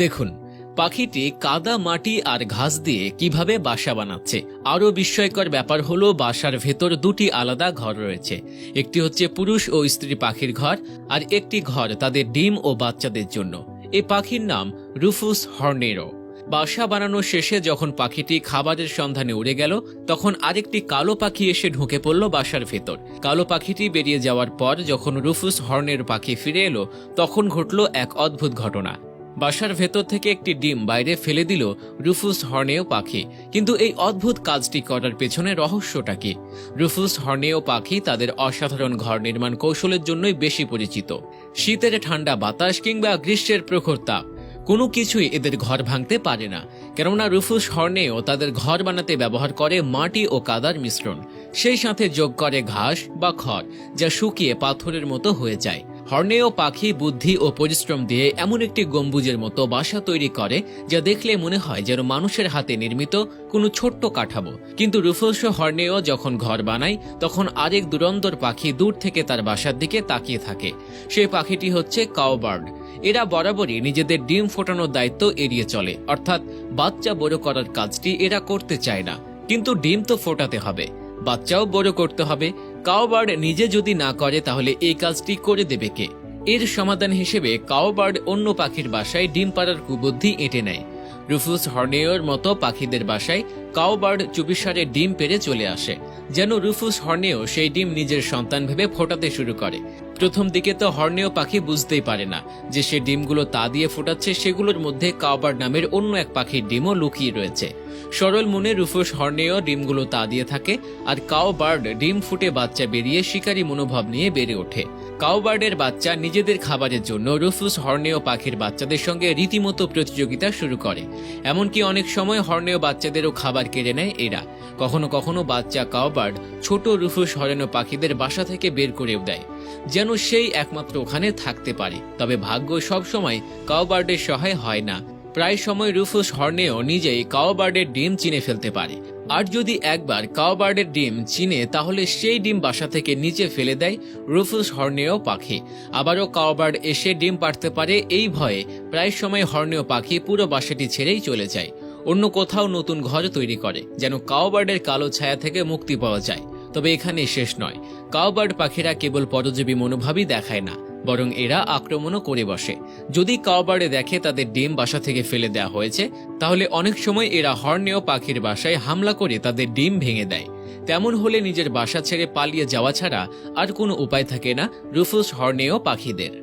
দেখুন, পাখিটি কাদা, মাটি আর ঘাস দিয়ে কিভাবে বাসা বানাচ্ছে। আরও বিস্ময়কর ব্যাপার হলো বাসার ভেতর দুটি আলাদা ঘর রয়েছে। একটি হচ্ছে পুরুষ ও স্ত্রী পাখির ঘর, আর একটি ঘর তাদের ডিম ও বাচ্চাদের জন্য। এই পাখির নাম রুফুস হর্নেরো। বাসা বানানো শেষে যখন পাখিটি খাবারের সন্ধানে উড়ে গেল, তখন আরেকটি কালো পাখি এসে ঢুকে পড়ল বাসার ভেতর। কালো পাখিটি বেরিয়ে যাওয়ার পর যখন রুফুস হর্নের পাখি ফিরে এলো, তখন ঘটল এক অদ্ভুত ঘটনা। বাসার ভেতর থেকে একটি ডিম বাইরে ফেলে দিল রুফুস হর্নেও পাখি। কিন্তু এই অদ্ভুত কাজটি করার পেছনে রহস্যটা কি? রুফুস হর্নেও পাখি তাদের অসাধারণ ঘর নির্মাণ কৌশলের জন্যই বেশি পরিচিত। শীতের ঠান্ডা বাতাস কিংবা গ্রীষ্মের প্রখর তাপ, কোনো কিছুই এদের ঘর ভাঙতে পারে না। কেননা রুফুস হর্নেও তাদের ঘর বানাতে ব্যবহার করে মাটি ও কাদার মিশ্রণ, সেই সাথে যোগ করে ঘাস বা খড়, যা শুকিয়ে পাথরের মতো হয়ে যায়। হর্নেও পাখি বুদ্ধি ও পরিশ্রম দিয়ে এমন একটি গম্বুজের মতো বাসা তৈরি করে, যা দেখলে মনে হয় যেন মানুষের হাতে নির্মিত কোনো ছোট্ট কাঠামো। কিন্তু রুফুস হর্নেও যখন ঘর বানায়, তখন আরেক দুরন্দর পাখি দূর থেকে তার বাসার দিকে তাকিয়ে থাকে। সেই পাখিটি হচ্ছে কাউবার্ড। এরা বরাবরই নিজেদের ডিম ফোটানোর দায়িত্ব এড়িয়ে চলে, অর্থাৎ বাচ্চা বড় করার কাজটি এরা করতে চায় না। কিন্তু ডিম তো ফোটাতে হবে, বাচ্চাও বড় করতে হবে। কাউবার্ড নিজে যদি না করে, তাহলে এই কাজটি করে দেবে কে? এর সমাধান হিসেবে কাউবার্ড অন্য পাখির বাসায় ডিম পাড়ার কুবুদ্ধি এঁটে নেয়। রুফুস হর্নেওর মতো পাখিদের বাসায় কাউবার্ড চুপিসারে ডিম পেড়ে চলে আসে, যেন রুফুস হর্নেও সেই ডিম নিজের সন্তান ভেবে ফোটাতে শুরু করে। প্রথম দিকে তো হর্নেও পাখি বুঝতেই পারে না যে সে ডিমগুলো তা দিয়ে ফোটাচ্ছে, সেগুলোর মধ্যে কাউবার্ড নামের অন্য এক পাখির ডিমও লুকিয়ে রয়েছে। সরল মনে রুফুস হর্নেও ডিমগুলো তা দিয়ে থাকে, আর কাউবার্ড ডিম ফুটে বাচ্চা বেরিয়ে শিকারী মনোভাব নিয়ে বেড়ে ওঠে। কাউবার্ডের বাচ্চা নিজেদের খাবারের জন্য রুফুস হর্নেও পাখির বাচ্চাদের সঙ্গে রীতিমতো প্রতিযোগিতা শুরু করে। এমনকি অনেক সময় হর্নেও বাচ্চাদেরও খাবার কেড়ে নেয় এরা। কখনো কখনো বাচ্চা কাউবার্ড ছোট রুফুস হর্নেও পাখিদের বাসা থেকে বের করেও দেয়, যেন সেই একমাত্র ওখানে থাকতে পারে। তবে ভাগ্য সবসময় কাউবার্ডের সহায় হয় না। প্রায় সময় রুফুস হর্নেও নিজেই কাউবার্ডের ডিম চিনে ফেলতে পারে, আর যদি একবার কাউবার্ডের ডিম চিনে, তাহলে সেই ডিম বাসা থেকে নিচে ফেলে দেয় রুফুস হর্নেও পাখি। আবারও কাউবার্ড এসে ডিম পাড়তে পারে, এই ভয়ে প্রায় সময় হর্নেও পাখি পুরো বাসাটি ছেড়েই চলে যায়, অন্য কোথাও নতুন ঘর তৈরি করে, যেন কাউবার্ডের কালো ছায়া থেকে মুক্তি পাওয়া যায়। তবে এখানে শেষ নয়। কাউবার্ড পাখিরা কেবল পরজীবী মনোভাবই দেখায় না, বরং এরা আক্রমণও করে বসে। যদি কাউবার্ডে দেখে তাদের ডিম বাসা থেকে ফেলে দেওয়া হয়েছে, তাহলে অনেক সময় এরা হর্নেও পাখির বাসায় হামলা করে তাদের ডিম ভেঙে দেয়। তেমন হলে নিজের বাসা ছেড়ে পালিয়ে যাওয়া ছাড়া আর কোনো উপায় থাকে না রুফুস হর্নেও পাখিদের।